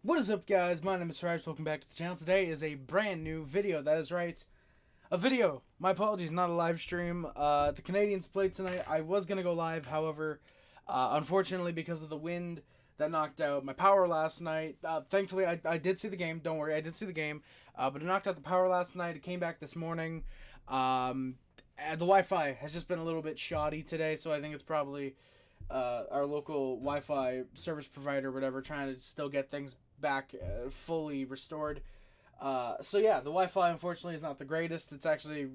What is up, guys? My name is Raj. Welcome back to the channel. Today is a brand new video. That is right, a video. My apologies, not a live stream. The Canadiens played tonight. I was going to go live, however, unfortunately, because of the wind that knocked out my power last night. Thankfully, I did see the game. Don't worry, I did see the game. But it knocked out the power last night. It came back this morning. And the Wi-Fi has just been a little bit shoddy today, so I think it's probably our local Wi-Fi service provider, or whatever, trying to still get things back fully restored. So yeah, the Wi-Fi unfortunately is not the greatest. It's actually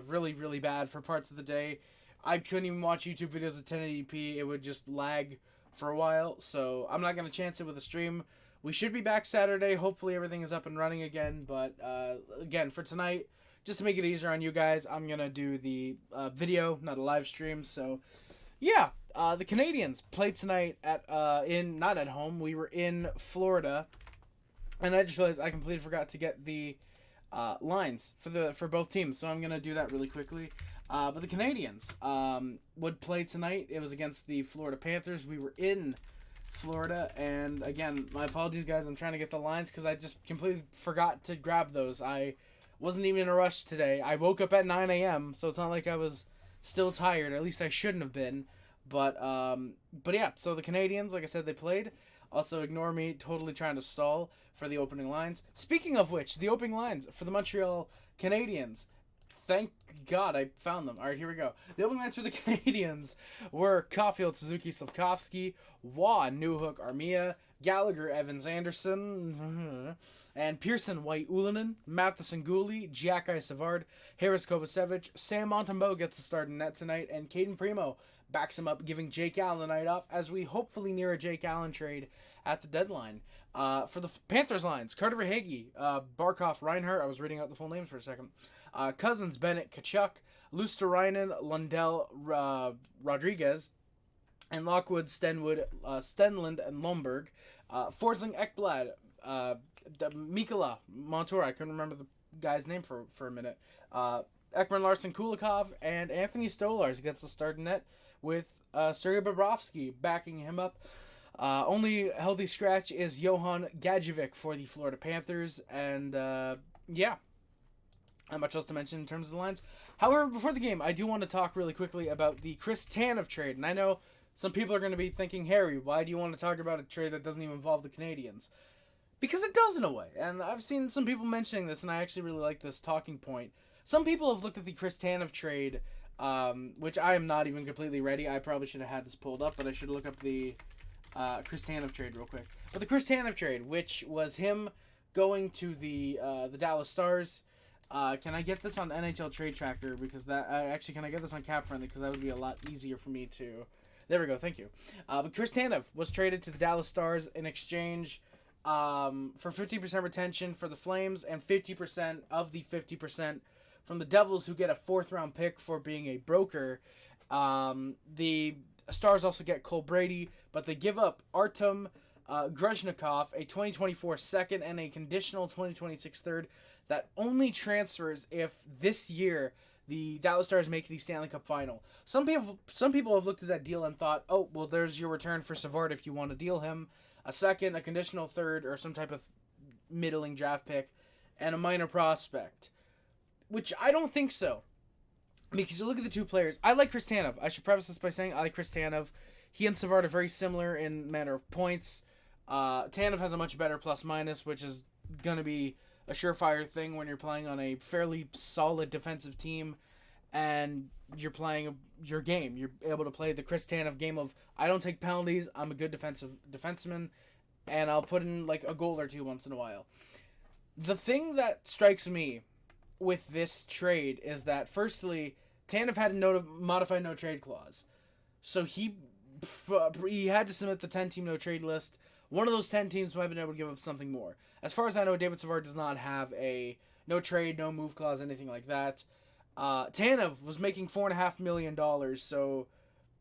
really, really bad for parts of the day. I couldn't even watch YouTube videos at 1080p. It would just lag for a while, so I'm not going to chance it with a stream. We should be back Saturday. Hopefully everything is up and running again, but again, for tonight, just to make it easier on you guys, I'm going to do the video, not a live stream. So yeah, the Canadiens played tonight at not at home. We were in Florida, and I just realized I completely forgot to get the lines for both teams. So I'm gonna do that really quickly. But the Canadiens would play tonight. It was against the Florida Panthers. We were in Florida, and again, my apologies, guys. I'm trying to get the lines because I just completely forgot to grab those. I wasn't even in a rush today. I woke up at 9 a.m., so it's not like I was still tired. At least I shouldn't have been. But yeah, so the Canadiens, like I said, they played. Also, ignore me totally trying to stall for the opening lines. Speaking of which, the opening lines for the Montreal Canadiens. Thank God I found them. All right, here we go. The opening lines for the Canadiens were Caulfield, Suzuki, Slafkovsky, Waugh, Newhook, Armia, Gallagher, Evans, Anderson, and Pearson, White, Ullinen, Matheson, Gooley, Xhekaj, Savard, Harris, Kovacevic. Sam Montembeault gets the start in net tonight, and Caden Primo backs him up, giving Jake Allen the night off as we hopefully near a Jake Allen trade at the deadline. For the Panthers lines, Carter Verhaeghe, Barkov, Reinhart. I was reading out the full names for a second. Cousins, Bennett, Tkachuk, Luosterainen, Lundell, Rodriguez, and Lockwood, Stenwood, Stenlund, and Lomberg. Forsling, Ekblad, Mikkola, Montour. I couldn't remember the guy's name for a minute. Ekman Larson, Kulikov, and Anthony Stolarz gets the start in net with Sergei Bobrovsky backing him up. Only healthy scratch is Johan Gadjevic for the Florida Panthers, and yeah, not much else to mention in terms of the lines. However, before the game, I do want to talk really quickly about the Chris Tanev trade, and I know some people are going to be thinking, Harry, why do you want to talk about a trade that doesn't even involve the Canadiens? Because it does in a way, and I've seen some people mentioning this, and I actually really like this talking point. Some people have looked at the Chris Tanev trade, which I am not even completely ready. I probably should have had this pulled up, but I should look up the Chris Tanev trade real quick. But the Chris Tanev trade, which was him going to the Dallas Stars. Can I get this on NHL Trade Tracker? Because that actually, can I get this on Cap Friendly? Because that would be a lot easier for me to. There we go. Thank you. But Chris Tanev was traded to the Dallas Stars in exchange for 50% retention for the Flames and 50% of the 50% from the Devils, who get a 4th-round pick for being a broker. The Stars also get Cole Brady, but they give up Artem Gruzhnikov, a 2024 second, and a conditional 2026 third that only transfers if this year the Dallas Stars make the Stanley Cup final. Some people have looked at that deal and thought, oh, well, there's your return for Savard if you want to deal him. A second, a conditional third, or some type of middling draft pick, and a minor prospect. Which I don't think so. Because you look at the two players. I like Chris Tanev. I should preface this by saying I like Chris Tanev. He and Savard are very similar in manner of points. Tanev has a much better plus-minus, which is going to be a surefire thing when you're playing on a fairly solid defensive team and you're playing your game. You're able to play the Chris Tanev game of, I don't take penalties, I'm a good defenseman, and I'll put in like a goal or two once in a while. The thing that strikes me with this trade is that, firstly, Tanev had a modified no-trade clause. So he had to submit the 10-team no-trade list. One of those 10 teams might have been able to give up something more. As far as I know, David Savard does not have a no-trade, no-move clause, anything like that. Tanev was making $4.5 million, so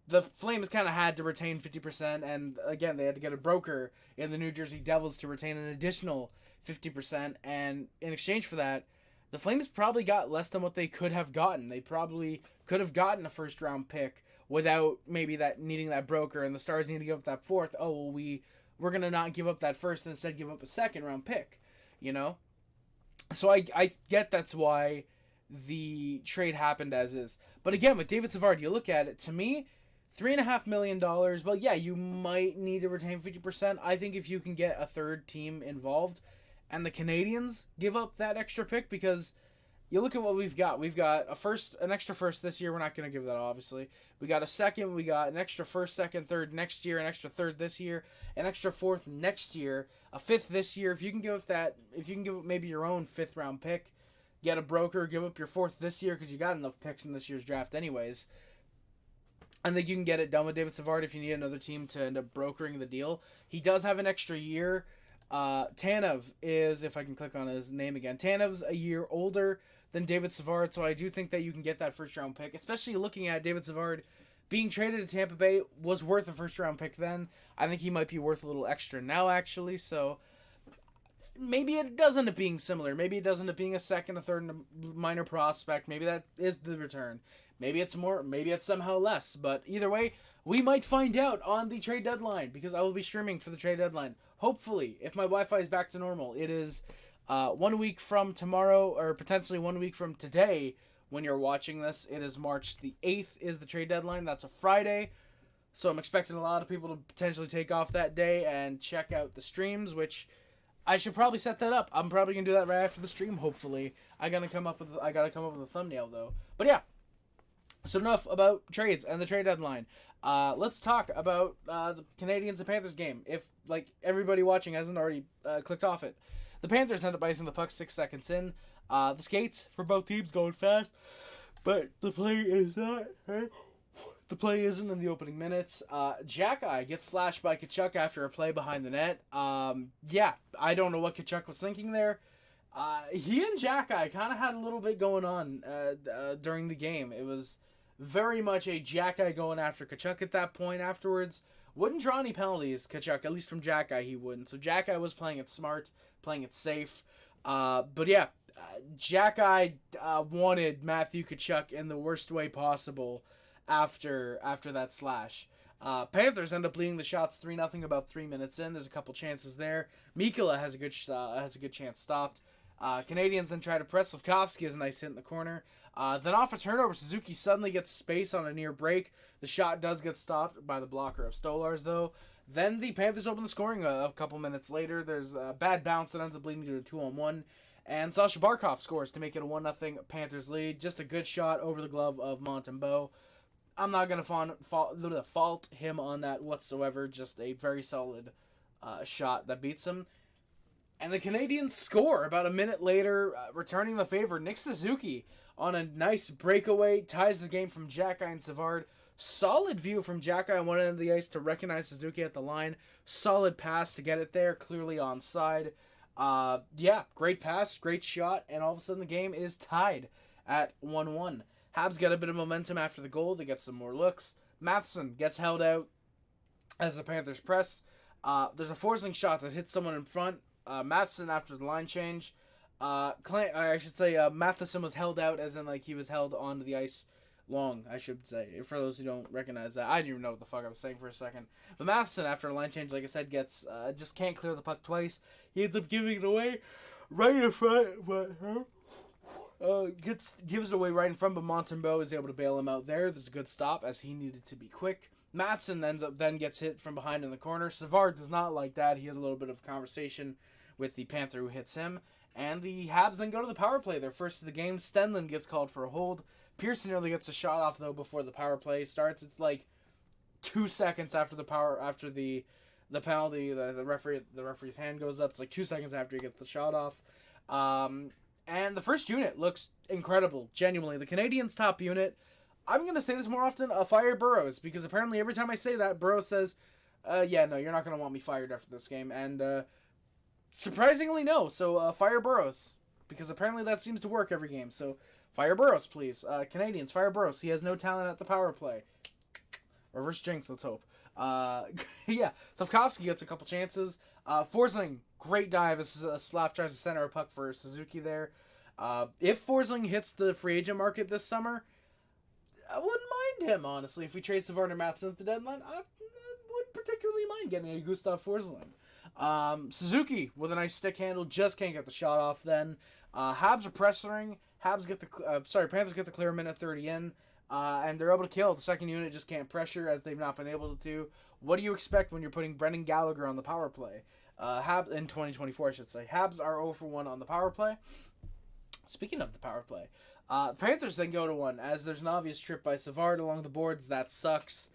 the Flames kind of had to retain 50%, and again, they had to get a broker in the New Jersey Devils to retain an additional 50%, and in exchange for that, the Flames probably got less than what they could have gotten. They probably could have gotten a first-round pick without maybe that needing that broker, and the Stars need to give up that 4th. Oh, well, we're going to not give up that first and instead give up a second round pick, you know? So I get that's why the trade happened as is. But again, with David Savard, you look at it, to me, $3.5 million, well, yeah, you might need to retain 50%. I think if you can get a third team involved and the Canadiens give up that extra pick, because you look at what we've got. We've got an extra first this year. We're not going to give that, obviously. We got a second. We got an extra first, second, third next year, an extra third this year, an extra fourth next year, a fifth this year. If you can give up maybe your own fifth round pick, get a broker, give up your fourth this year because you got enough picks in this year's draft anyways. I think you can get it done with David Savard if you need another team to end up brokering the deal. He does have an extra year. Tanev is, if I can click on his name again, Tanev's a year older than David Savard, so I do think that you can get that first round pick, especially looking at David Savard being traded to Tampa Bay was worth a first round pick then. I think he might be worth a little extra now, actually, so maybe it does end up being similar. Maybe it does end up being a second, a third, and a minor prospect. Maybe that is the return. Maybe it's more, maybe it's somehow less, but either way, we might find out on the trade deadline, because I will be streaming for the trade deadline. Hopefully, if my Wi-Fi is back to normal. It is 1 week from tomorrow, or potentially 1 week from today when you're watching this. It is March the 8th is the trade deadline. That's a Friday. So I'm expecting a lot of people to potentially take off that day and check out the streams, which I should probably set that up. I'm probably going to do that right after the stream, hopefully. I got to come up with a thumbnail, though. But yeah. So enough about trades and the trade deadline. Let's talk about the Canadiens and Panthers game. If, like, everybody watching hasn't already clicked off it. The Panthers end up icing the puck 6 seconds in. The skates for both teams going fast, but the play is not. The play isn't in the opening minutes. Xhekaj gets slashed by Tkachuk after a play behind the net. Yeah, I don't know what Tkachuk was thinking there. He and Xhekaj kind of had a little bit going on during the game. It was very much a Xhekaj going after Tkachuk at that point. Afterwards, wouldn't draw any penalties, Tkachuk, at least from Xhekaj he wouldn't. So Xhekaj was playing it smart, playing it safe. But yeah, Xhekaj wanted Matthew Tkachuk in the worst way possible after that slash. Panthers end up leading the shots 3-0 about 3 minutes in. There's a couple chances there. Mikula has a good chance stopped. Canadiens then try to press. Slafkovsky has a nice hit in the corner. Then off a turnover, Suzuki suddenly gets space on a near break. The shot does get stopped by the blocker of Stolarz, though. Then the Panthers open the scoring a couple minutes later. There's a bad bounce that ends up leading to a 2-on-1. And Sasha Barkov scores to make it a 1-0 Panthers lead. Just a good shot over the glove of Montembeault. I'm not going to fault him on that whatsoever. Just a very solid shot that beats him. And the Canadiens score about a minute later, returning the favor. Nick Suzuki on a nice breakaway ties the game from Xhekaj and Savard. Solid view from Xhekaj on one end of the ice to recognize Suzuki at the line. Solid pass to get it there, clearly onside. Yeah, great pass, great shot, and all of a sudden the game is tied at 1-1. Habs get a bit of momentum after the goal. They get some more looks. Matheson gets held out as the Panthers press. There's a forcing shot that hits someone in front. Matheson, after the line change, Matheson was held out, as in, like, he was held onto the ice long, I should say. For those who don't recognize that, I didn't even know what the fuck I was saying for a second. But Matheson, after a line change, like I said, gets just can't clear the puck twice. He ends up giving it away right in front. Gives it away right in front, but Montembeault is able to bail him out there. This is a good stop, as he needed to be quick. Matheson then gets hit from behind in the corner. Savard does not like that. He has a little bit of conversation with the Panther who hits him. And the Habs then go to the power play. Their first of the game. Stenlund gets called for a hold. Pearson nearly gets a shot off, though, before the power play starts. It's like 2 seconds after the penalty, the referee's hand goes up. It's like 2 seconds after he gets the shot off. And the first unit looks incredible, genuinely. The Canadiens' top unit, I'm going to say this more often, fire Burrows, because apparently every time I say that, Burrows says, yeah, no, you're not going to want me fired after this game. And surprisingly, no. So fire Burrows, because apparently that seems to work every game. So fire Burrows, please. Canadiens, fire Burrows. He has no talent at the power play. Reverse jinx, let's hope. Yeah, Slafkovsky gets a couple chances. Forsling, great dive as Slav tries to center a puck for Suzuki there. If Forsling hits the free agent market this summer, I wouldn't mind him, honestly. If we trade Savard or Matheson at the deadline, I wouldn't particularly mind getting a Gustav Forsling. Suzuki with a nice stick handle, just can't get the shot off then. Habs are pressuring. Panthers get the clear minute 30 in. And they're able to kill. The second unit just can't pressure as they've not been able to. What do you expect when you're putting Brendan Gallagher on the power play? Habs in 2024, I should say. Habs are 0 for 1 on the power play. Speaking of the power play, the Panthers then go to 1 as there's an obvious trip by Savard along the boards. That sucks.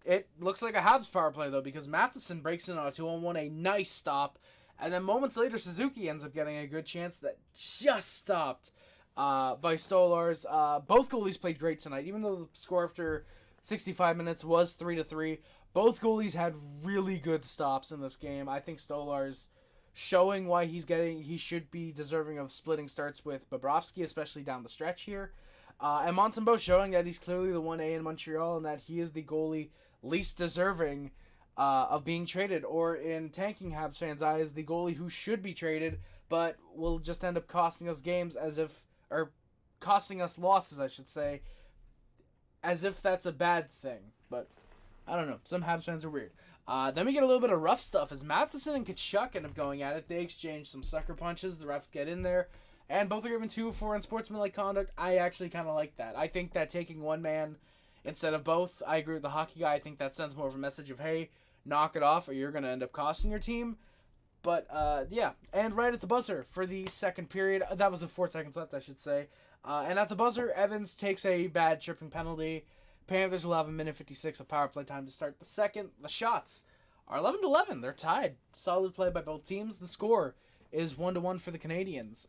It looks like a Habs power play though because Matheson breaks in on a 2-on-1, a nice stop, and then moments later Suzuki ends up getting a good chance that just stopped by Stolarz. Both goalies played great tonight, even though the score after 65 minutes was 3-3. Both goalies had really good stops in this game. I think Stolarz showing why he should be deserving of splitting starts with Bobrovsky, especially down the stretch here. And Montembeault showing that he's clearly the 1A in Montreal and that he is the goalie least deserving of being traded, or in tanking Habs fans' eyes, the goalie who should be traded, but will just end up costing us games or costing us losses, I should say, as if that's a bad thing. But I don't know. Some Habs fans are weird. Then we get a little bit of rough stuff as Matheson and Tkachuk end up going at it. They exchange some sucker punches. The refs get in there, and both are given 2 for unsportsmanlike conduct. I actually kind of like that. I think that taking one man instead of both, I agree with the hockey guy. I think that sends more of a message of, hey, knock it off or you're going to end up costing your team. But, yeah. And right at the buzzer for the second period, that was with 4 seconds left, I should say. And at the buzzer, Evans takes a bad tripping penalty. Panthers will have 1:56 of power play time to start the second. The shots are 11-11. They're tied. Solid play by both teams. The score is 1-1 for the Canadiens.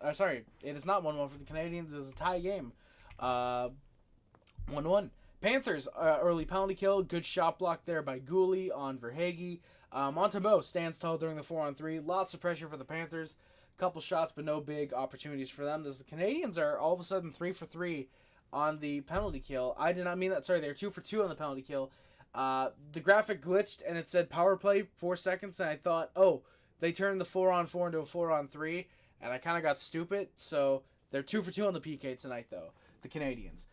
It is not 1-1 for the Canadiens. It is a tie game. 1-1. Panthers, early penalty kill. Good shot block there by Gouli on Xhekaj. Montembeault stands tall during the 4-on-3. Lots of pressure for the Panthers. Couple shots, but no big opportunities for them. The Canadiens are all of a sudden 3 for 3 on the penalty kill. I did not mean that. Sorry, they're 2 for 2 on the penalty kill. The graphic glitched and it said power play 4 seconds, and I thought, oh, they turned the 4-on-4 into a 4-on-3, and I kind of got stupid. So they're 2 for 2 on the PK tonight, though, the Canadiens.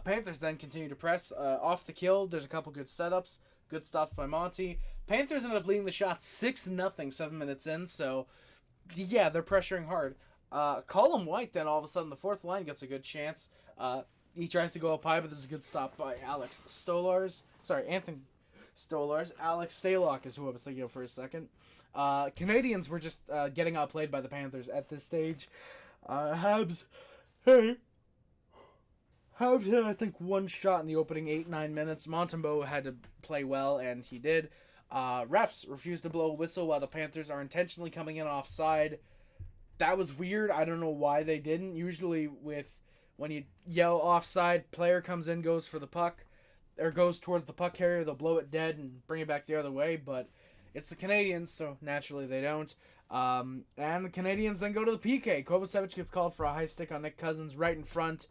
Panthers then continue to press off the kill. There's a couple good setups, good stops by Monty. Panthers ended up leading the shot 6-0 7 minutes in, so yeah, they're pressuring hard. Colin White then all of a sudden the fourth line gets a good chance. He tries to go up high, but there's a good stop by Anthony Stolarz. Alex Stalock is who I was thinking of for a second. Canadiens were just getting outplayed by the Panthers at this stage. Habs had, I think, one shot in the opening 8-9 minutes. Montembeault had to play well, and he did. Refs refused to blow a whistle while the Panthers are intentionally coming in offside. That was weird. I don't know why they didn't. Usually when you yell offside, player comes in, goes for the puck, or goes towards the puck carrier, they'll blow it dead and bring it back the other way, but it's the Canadiens, so naturally they don't. And the Canadiens then go to the PK. Kovacevic gets called for a high stick on Nick Cousins right in front.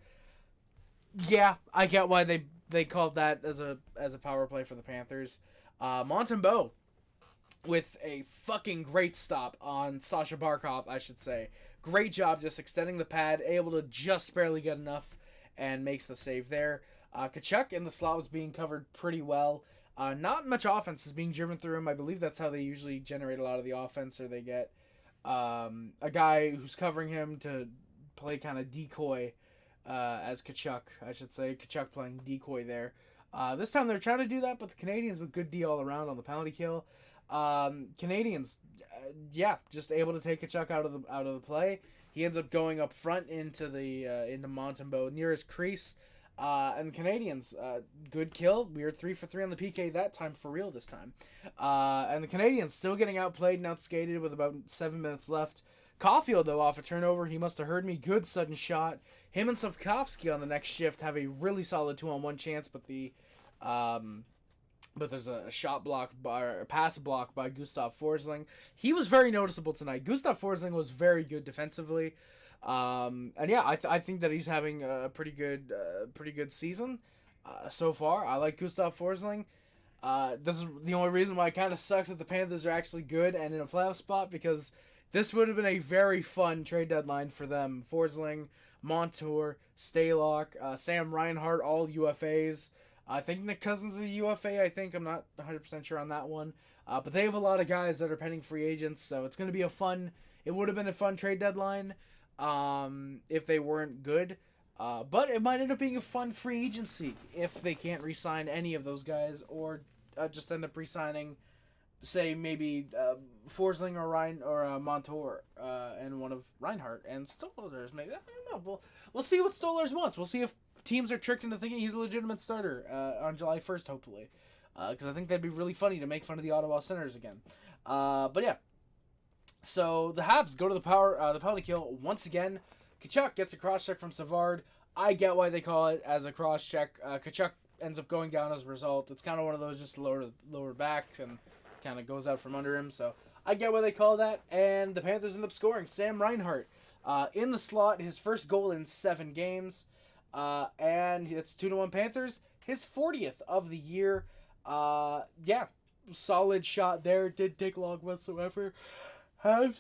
Yeah, I get why they called that as a power play for the Panthers. Montembeault with a fucking great stop on Sasha Barkov, I should say. Great job just extending the pad, able to just barely get enough, and makes the save there. Tkachuk in the slot was being covered pretty well. Not much offense is being driven through him. I believe that's how they usually generate a lot of the offense, or they get a guy who's covering him to play kind of decoy as Tkachuk, I should say. Tkachuk playing decoy there. This time they're trying to do that, but the Canadiens with good D all around on the penalty kill. Canadiens, just able to take Tkachuk out of the play. He ends up going up front into Montembeault near his crease. And the Canadiens, good kill. We were 3 for 3 on the PK that time, for real this time. And the Canadiens still getting outplayed and outskated with about 7 minutes left. Caulfield, though, off a turnover. He must have heard me. Good sudden shot. Him and Slavkovsky on the next shift have a really solid 2-on-1 chance, but there's a shot block or a pass block by Gustav Forsling. He was very noticeable tonight. Gustav Forsling was very good defensively. And yeah, I think that he's having a pretty good season so far. I like Gustav Forsling. This is the only reason why it kind of sucks that the Panthers are actually good and in a playoff spot, because this would have been a very fun trade deadline for them. Forsling, Montour, Stalock, Sam Reinhart, all UFAs. I think Nick Cousins is a UFA. I think I'm not 100% sure on that one. But they have a lot of guys that are pending free agents, so it's going to be a fun. It would have been a fun trade deadline if they weren't good. But it might end up being a fun free agency if they can't re-sign any of those guys, or just end up re-signing, say, maybe Forsling or Ryan or Montour and one of Reinhardt and Stolarz. Maybe, I don't know. We'll see what Stolarz wants. We'll see if teams are tricked into thinking he's a legitimate starter on July 1st, hopefully. Because I think that'd be really funny to make fun of the Ottawa Senators again. But yeah. So the Habs go to the penalty kill once again. Tkachuk gets a cross-check from Savard. I get why they call it as a cross-check. Tkachuk ends up going down as a result. It's kind of one of those just lower back and kind of goes out from under him. So I get why they call that. And the Panthers end up scoring. Sam Reinhart in the slot, his first goal in 7 games. And it's 2-1 Panthers. His 40th of the year. Yeah, solid shot there. Didn't take long whatsoever. Habs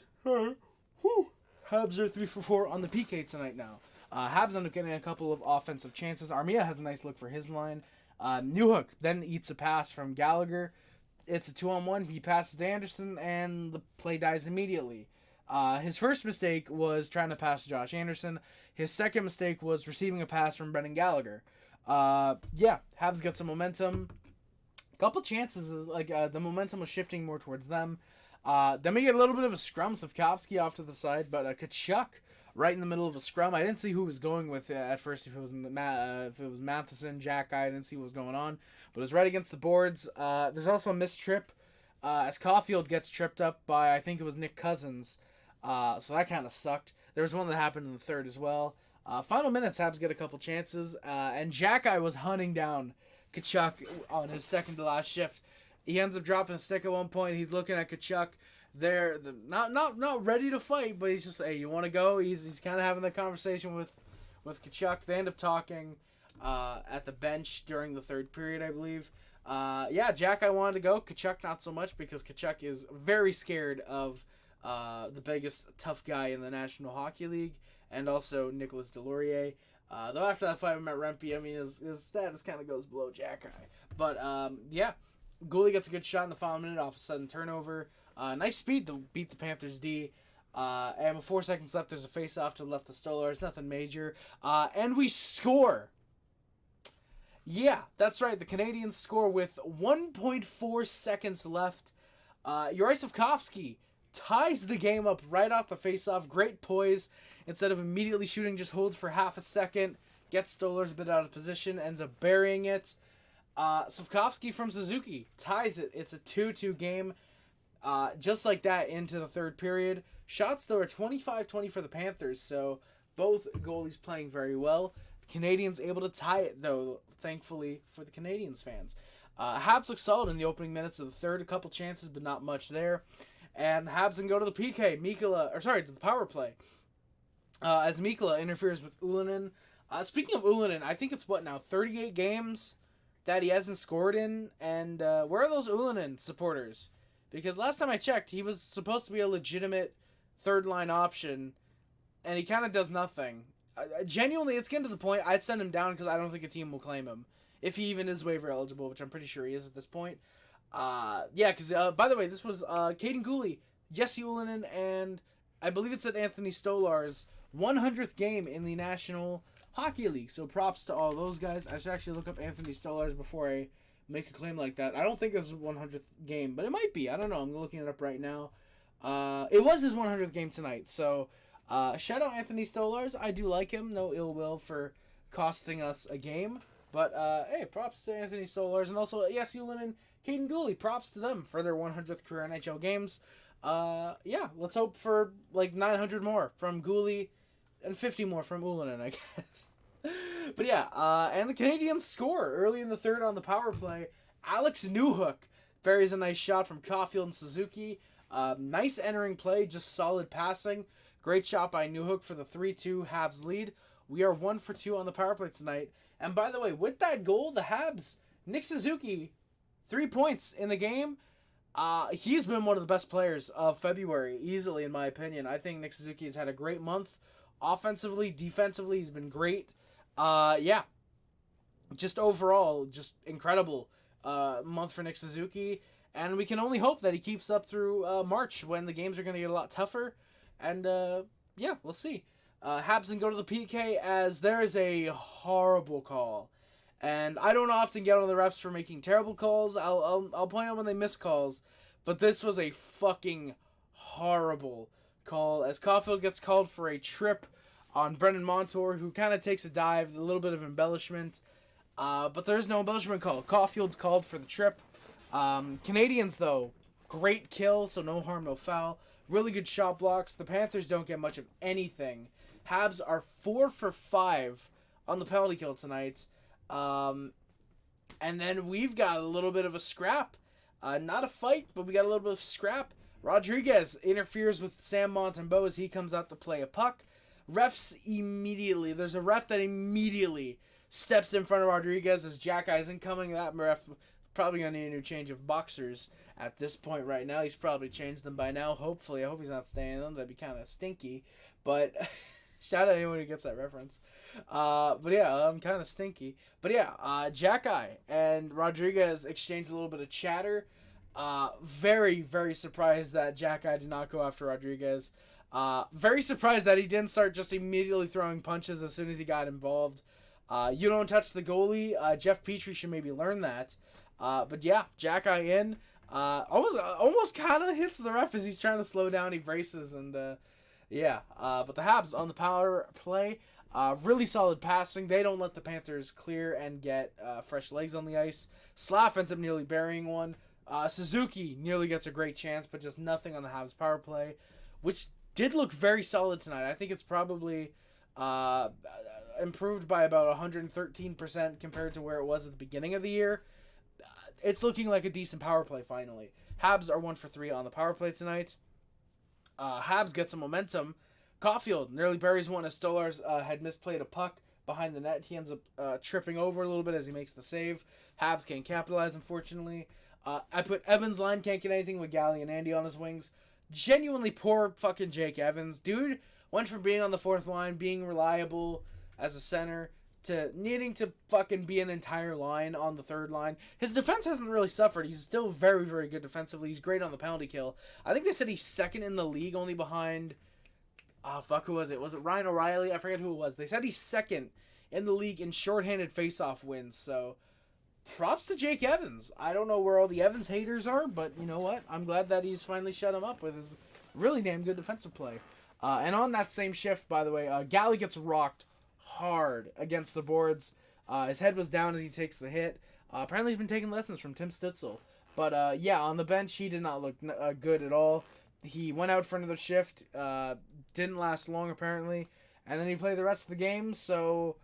are 3 for 4 on the PK tonight now. Habs end up getting a couple of offensive chances. Armia has a nice look for his line. Newhook then eats a pass from Gallagher. It's a 2-on-1. He passes to Anderson, and the play dies immediately. His first mistake was trying to pass to Josh Anderson. His second mistake was receiving a pass from Brendan Gallagher. Yeah, Habs got some momentum. Couple chances, like the momentum was shifting more towards them. Then we get a little bit of a scrum. Slavkovsky off to the side, but Tkachuk right in the middle of a scrum. I didn't see who was going with it at first. If it was Matheson, Xhekaj, I didn't see what was going on. But it was right against the boards. There's also a missed trip as Caulfield gets tripped up by, I think it was Nick Cousins. So that kind of sucked. There was one that happened in the third as well. Final minutes, Habs get a couple chances. And Xhekaj was hunting down Tkachuk on his second to last shift. He ends up dropping a stick at one point. He's looking at Tkachuk. They're not ready to fight, but he's just, hey, you want to go? He's kind of having the conversation with Tkachuk. They end up talking at the bench during the third period, I believe. Yeah, Xhekaj wanted to go. Tkachuk not so much, because Tkachuk is very scared of the biggest tough guy in the National Hockey League, and also Nicolas Deslauriers. Though after that fight with Matt Rempe, I mean, his status kind of goes below Xhekaj. But, yeah, Goalie gets a good shot in the final minute off a sudden turnover. Nice speed to beat the Panthers D. And with 4 seconds left, there's a face-off to the left of Stolarz. Nothing major. And we score. Yeah, that's right. The Canadiens score with 1.4 seconds left. Juraj Slavkovsky ties the game up right off the face-off. Great poise. Instead of immediately shooting, just holds for half a second. Gets Stolarz a bit out of position. Ends up burying it. Slavkovsky from Suzuki ties it. It's a 2-2 game. Just like that into the third period. Shots, though, are 25-20 for the Panthers, so both goalies playing very well. The Canadiens able to tie it, though, thankfully for the Canadiens fans. Habs look solid in the opening minutes of the third. A couple chances, but not much there. And Habs can go to the PK. To the power play. As Mikkola interferes with Ullinen. Speaking of Ullinen, I think it's 38 games that he hasn't scored in? And where are those Ullinen supporters? Because last time I checked, he was supposed to be a legitimate third-line option, and he kind of does nothing. Genuinely, it's getting to the point I'd send him down because I don't think a team will claim him. If he even is waiver eligible, which I'm pretty sure he is at this point. Yeah, because, by the way, this was Caden Cooley, Jesse Ullinen, and I believe it's at Anthony Stolarz 100th game in the National Hockey League. So props to all those guys. I should actually look up Anthony Stolarz before I make a claim like that. I don't think this is 100th game, but it might be. I don't know. I'm looking it up right now. It was his 100th game tonight. So shout out Anthony Stolarz. I do like him. No ill will for costing us a game. But hey, props to Anthony Stolarz. And also, yes, Ullinen and Caden Cooley. Props to them for their 100th career NHL games. Yeah, let's hope for like 900 more from Cooley and 50 more from Ullinen, I guess. But yeah, and the Canadiens score early in the third on the power play. Alex Newhook buries a nice shot from Caulfield and Suzuki. Nice entering play, just solid passing. Great shot by Newhook for the 3-2 Habs lead. We are 1 for 2 on the power play tonight. And by the way, with that goal, the Habs, Nick Suzuki, 3 points in the game. He's been one of the best players of February, easily in my opinion. I think Nick Suzuki has had a great month. Offensively, defensively, he's been great. Yeah. just overall, just incredible month for Nick Suzuki. And we can only hope that he keeps up through March when the games are going to get a lot tougher. And yeah, we'll see. Habs and go to the PK as there is a horrible call. And I don't often get on the refs for making terrible calls. I'll point out when they miss calls. But this was a fucking horrible call as Caulfield gets called for a trip on Brendan Montour, who kind of takes a dive, a little bit of embellishment. But there is no embellishment call. Caulfield's called for the trip. Canadiens, though, great kill, so no harm, no foul. Really good shot blocks. The Panthers don't get much of anything. Habs are 4 for 5 on the penalty kill tonight. And then we've got a little bit of a scrap. Not a fight, but we got a little bit of scrap. Rodriguez interferes with Sam Montembeault as he comes out to play a puck. Refs immediately. There's a ref that immediately steps in front of Rodriguez as Xhekaj is incoming. That ref probably going to need a new change of boxers at this point right now. He's probably changed them by now. Hopefully. I hope he's not staying in them. That'd be kind of stinky. But shout out anyone who gets that reference. But yeah, I'm kind of stinky. But yeah, Xhekaj and Rodriguez exchanged a little bit of chatter. Very, very surprised that Xhekaj did not go after Rodriguez. Very surprised that he didn't start just immediately throwing punches as soon as he got involved. You don't touch the goalie. Jeff Petrie should maybe learn that. But yeah, Xhekaj in. Almost kind of hits the ref as he's trying to slow down. He braces and yeah. But the Habs on the power play. Really solid passing. They don't let the Panthers clear and get fresh legs on the ice. Slav ends up nearly burying one. Suzuki nearly gets a great chance, but just nothing on the Habs power play, which did look very solid tonight. I think it's probably improved by about 113% compared to where it was at the beginning of the year. It's looking like a decent power play finally. Habs are 1 for 3 on the power play tonight. Habs get some momentum. Caulfield nearly buries one as Stolarz had misplayed a puck behind the net. He ends up tripping over a little bit as he makes the save. Habs can't capitalize, unfortunately. I put Evans line, can't get anything with Galley and Andy on his wings. Genuinely poor fucking Jake Evans. Dude went from being on the fourth line, being reliable as a center, to needing to fucking be an entire line on the third line. His defense hasn't really suffered. He's still very, very good defensively. He's great on the penalty kill. I think they said he's second in the league, only behind... who was it? Was it Ryan O'Reilly? I forget who it was. They said he's second in the league in shorthanded faceoff wins, so... props to Jake Evans. I don't know where all the Evans haters are, but you know what? I'm glad that he's finally shut him up with his really damn good defensive play. And on that same shift, by the way, Galley gets rocked hard against the boards. His head was down as he takes the hit. Apparently he's been taking lessons from Tim Stützle. But yeah, on the bench, he did not look good at all. He went out for another shift. Didn't last long, apparently. And then he played the rest of the game, so...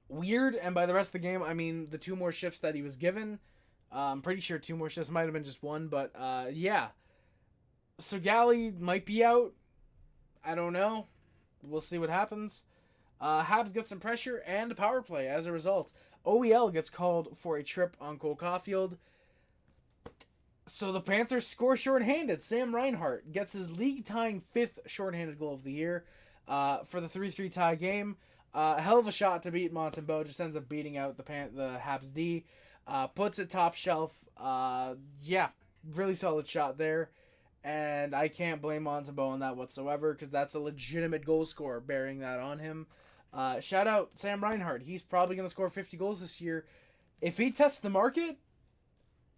weird, and by the rest of the game, I mean the 2 more shifts that he was given. I'm pretty sure 2 more shifts, might have been just 1, but yeah. So Galley might be out. I don't know. We'll see what happens. Habs get some pressure and a power play as a result. OEL gets called for a trip on Cole Caulfield. So the Panthers score shorthanded. Sam Reinhart gets his league-tying 5th shorthanded goal of the year for the 3-3 tie game. Hell of a shot to beat Montembeault. Just ends up beating out the Habs D. Puts it top shelf. Yeah, really solid shot there. And I can't blame Montembeault on that whatsoever because that's a legitimate goal scorer bearing that on him. Shout out Sam Reinhart. He's probably going to score 50 goals this year. If he tests the market,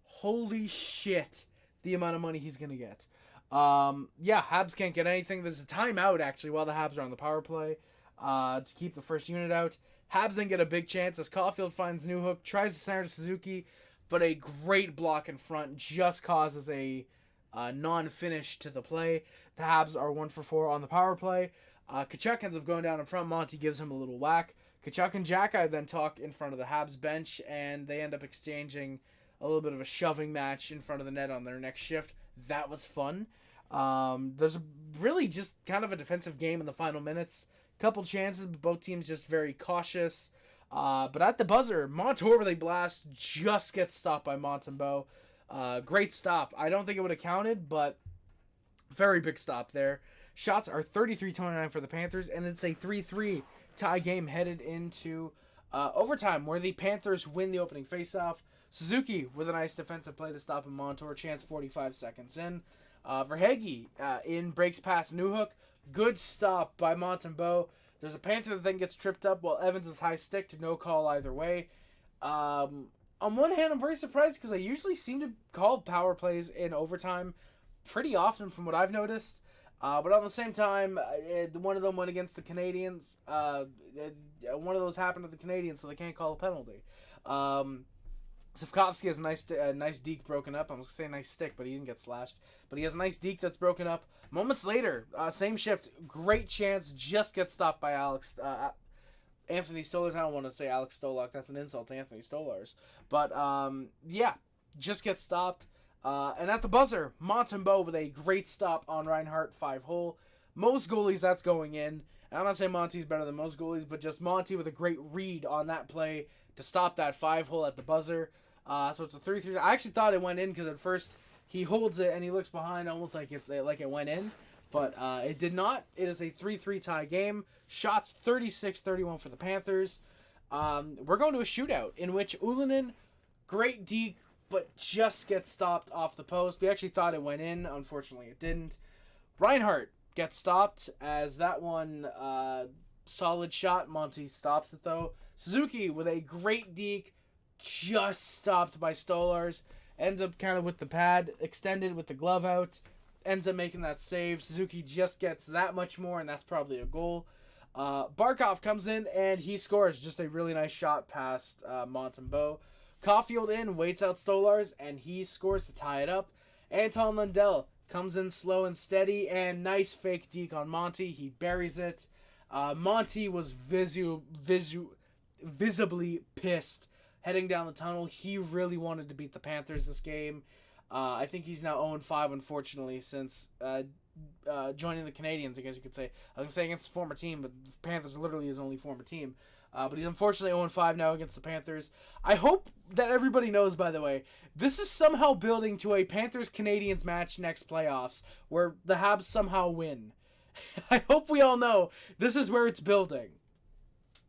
holy shit, the amount of money he's going to get. Yeah, Habs can't get anything. There's a timeout, actually, while the Habs are on the power play. To keep the first unit out. Habs then get a big chance as Caulfield finds Newhook, tries to center to Suzuki, but a great block in front just causes a non-finish to the play. The Habs are 1 for 4 on the power play. Tkachuk ends up going down in front. Monty gives him a little whack. Tkachuk and Xhekaj then talk in front of the Habs bench, and they end up exchanging a little bit of a shoving match in front of the net on their next shift. That was fun. There's really just kind of a defensive game in the final minutes. Couple chances, but both teams just very cautious. But at the buzzer, Montour with a blast just gets stopped by Montembeault. Great stop. I don't think it would have counted, but very big stop there. Shots are 33-29 for the Panthers, and it's a 3-3 tie game headed into Overtime, where the Panthers win the opening faceoff. Suzuki with a nice defensive play to stop a Montour. Chance 45 seconds in. Xhekaj in breaks past Newhook. Good stop by Montembeault. There's a Panther that then gets tripped up while Evans is high stick to no call either way. On one hand, I'm very surprised because I usually seem to call power plays in overtime pretty often from what I've noticed. But on the same time, one of them went against the Canadiens. One of those happened to the Canadiens, so they can't call a penalty. Sivkovsky has a nice deke broken up. I was going to say nice stick, but he didn't get slashed. But he has a nice deke that's broken up. Moments later, same shift, great chance, just gets stopped by Anthony Stolarz. I don't want to say Alex Stolarz. That's an insult to Anthony Stolarz. But, just gets stopped. And at the buzzer, Montembeault with a great stop on Reinhart, 5-hole. Most goalies, that's going in. And I'm not saying Monty's better than most goalies, but just Monty with a great read on that play to stop that 5-hole at the buzzer. So it's a 3-3. I actually thought it went in because at first he holds it and he looks behind almost like it went in. But it did not. It is a 3-3 tie game. Shots 36-31 for the Panthers. We're going to a shootout in which Ylönen, great deke, but just gets stopped off the post. We actually thought it went in. Unfortunately, it didn't. Reinhart gets stopped as that one solid shot. Monty stops it, though. Suzuki with a great deke, just stopped by Stolarz. Ends up kind of with the pad extended with the glove out. Ends up making that save. Suzuki just gets that much more, and that's probably a goal. Barkov comes in, and he scores. Just a really nice shot past Montembeault. Caulfield in, waits out Stolarz, and he scores to tie it up. Anton Lundell comes in slow and steady, and nice fake deke on Monty. He buries it. Monty was visibly pissed heading down the tunnel. He really wanted to beat the Panthers this game. I think he's now 0-5, unfortunately, since joining the Canadiens, I guess you could say. I was going to say against his former team, but the Panthers are literally his only former team. But he's unfortunately 0-5 now against the Panthers. I hope that everybody knows, by the way, this is somehow building to a Panthers-Canadiens match next playoffs, where the Habs somehow win. I hope we all know this is where it's building.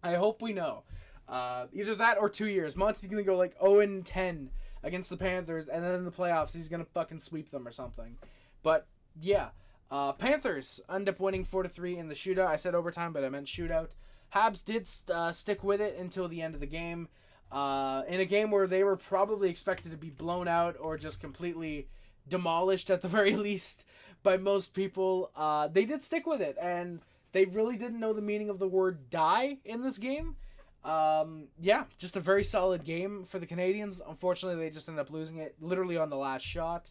I hope we know. Either that or 2 years. Monty's going to go like 0-10 against the Panthers, and then in the playoffs, he's going to fucking sweep them or something. But, yeah. Panthers end up winning 4-3 in the shootout. I said overtime, but I meant shootout. Habs did stick with it until the end of the game. In a game where they were probably expected to be blown out or just completely demolished at the very least by most people, they did stick with it, and they really didn't know the meaning of the word die in this game. Just a very solid game for the Canadiens. Unfortunately, they just ended up losing it literally on the last shot.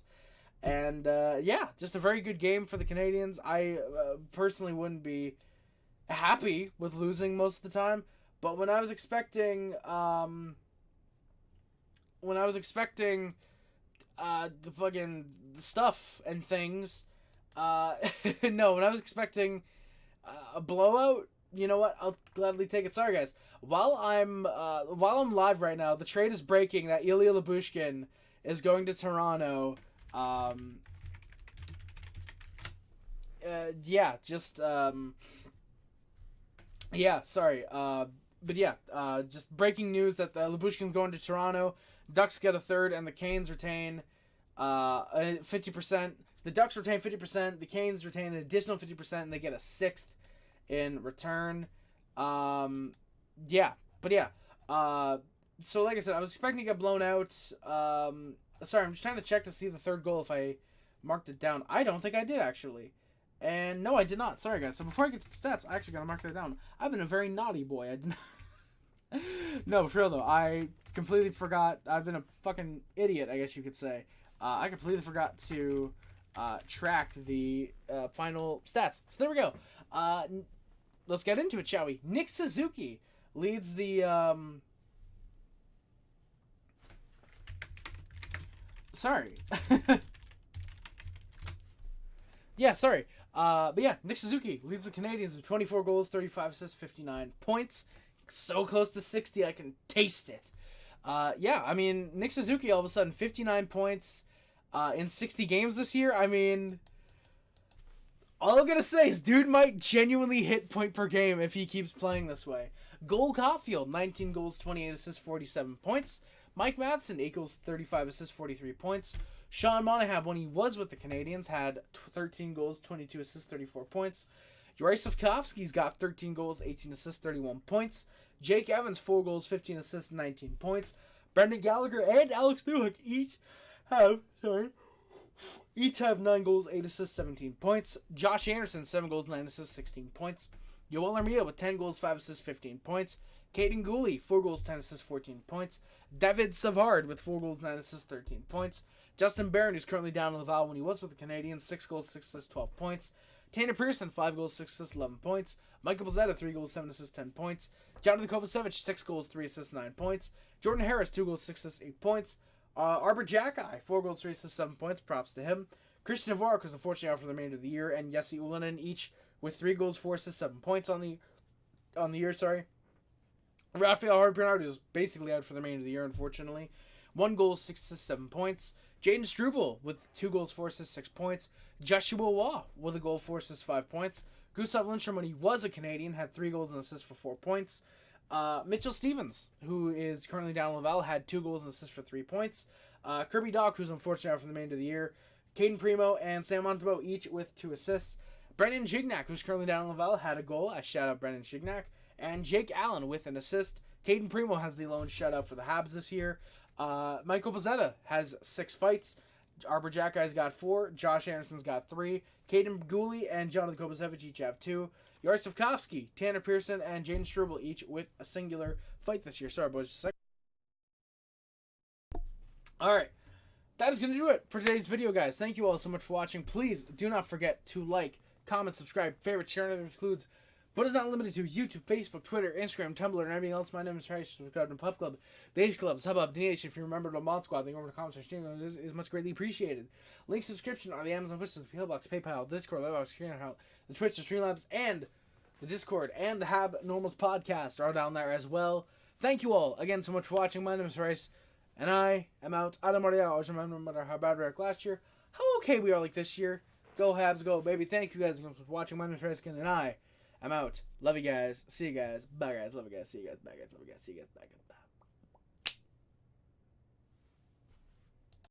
And, just a very good game for the Canadiens. I personally wouldn't be happy with losing most of the time, but when I was expecting the fucking stuff and things, when I was expecting a blowout, you know what? I'll gladly take it. Sorry, guys. While I'm live right now, the trade is breaking that Ilya Lyubushkin is going to Toronto. Just breaking news that Lyubushkin's going to Toronto. Ducks get a third, and the Canes retain 50%. The Ducks retain 50%. The Canes retain an additional 50%, and they get a sixth in return. So like I said, I was expecting to get blown out. I'm just trying to check to see the third goal if I marked it down. I don't think I did, actually. And no, I did not. Sorry, guys. So before I get to the stats, I actually got to mark that down. I've been a very naughty boy. I did not... No, for real, though. I completely forgot. I've been a fucking idiot, I guess you could say. I completely forgot to track the final stats. So there we go. Let's get into it, shall we? Nick Suzuki leads the... Sorry. Nick Suzuki leads the Canadiens with 24 goals, 35 assists, 59 points. So close to 60, I can taste it. Nick Suzuki all of a sudden 59 points in 60 games this year. I mean, all I'm going to say is dude might genuinely hit point per game if he keeps playing this way. Cole Caulfield, 19 goals, 28 assists, 47 points. Mike Matheson, 8 goals, 35 assists, 43 points. Sean Monahan, when he was with the Canadiens, had 13 goals, 22 assists, 34 points. Juraj Slafkovsky's got 13 goals, 18 assists, 31 points. Jake Evans, 4 goals, 15 assists, 19 points. Brendan Gallagher and Alex Newhook each have 9 goals, 8 assists, 17 points. Josh Anderson, 7 goals, 9 assists, 16 points. Yoel Armia with 10 goals, 5 assists, 15 points. Caden Gooley, 4 goals, 10 assists, 14 points. David Savard with 4 goals, 9 assists, 13 points. Justin Barron, who's currently down in Laval when he was with the Canadiens, 6 goals, 6 assists, 12 points. Tanner Pearson, 5 goals, 6 assists, 11 points. Michael Pizzetta, 3 goals, 7 assists, 10 points. Jonathan Kovacevic, 6 goals, 3 assists, 9 points. Jordan Harris, 2 goals, 6 assists, 8 points. Arber Xhekaj, 4 goals, 3 assists, 7 points. Props to him. Christian Dvorak was unfortunately out for the remainder of the year, and Jesse Ullinen each with 3 goals, 4 assists, 7 points on the year. Raphael Harper is basically out for the remainder of the year, unfortunately. 1 goal, 6 assists, 7 points. Jaden Struble with 2 goals, 4 assists, 6 points. Joshua Waugh with a goal, 4 assists, 5 points. Gustav Lindstrom, when he was a Canadian, had 3 goals and assists for 4 points. Mitchell Stevens, who is currently down in Laval, had 2 goals and assists for 3 points. Kirby Dach, who's unfortunately out for the remainder of the year. Caden Primo and Sam Montembeault each with 2 assists. Brendan Xhekaj, who's currently down in Laval, had a goal. I shout out Brendan Xhekaj. And Jake Allen with an assist. Caden Primo has the lone shutout for the Habs this year. Michael Pizzetta has 6 fights. Arber Xhekaj's got 4. Josh Anderson's got 3. Caden Gooley and Jonathan Kovacevic each have 2. Juraj Slafkovsky, Tanner Pearson, and Jaden Struble each with a singular fight this year. Sorry, boys. Just a second. Alright. That is going to do it for today's video, guys. Thank you all so much for watching. Please do not forget to like, comment, subscribe, favorite, share, and that includes, but is not limited to YouTube, Facebook, Twitter, Instagram, Tumblr, and everything else. My name is Travis, subscribe to Puff Club, the Ace Club, Sub Up, D Nation. If you remember the Mod Squad, then over to the comments section is much greatly appreciated. Links to subscription are the Amazon Push, the PO Box, PayPal, Discord, Livebox, the Twitch, the Streamlabs, and the Discord, and the Hab Normals podcast are all down there as well. Thank you all again so much for watching. My name is Rice, and I am out. Adam Montreal. Always remember no matter how bad we were last year, how okay we are like this year. Go Habs, go baby. Thank you guys again for watching. My name is Rice, and I am out. Love you guys. See you guys. Bye guys. Love you guys. See you guys. Bye guys. Love you guys. See you guys. Bye guys. Bye.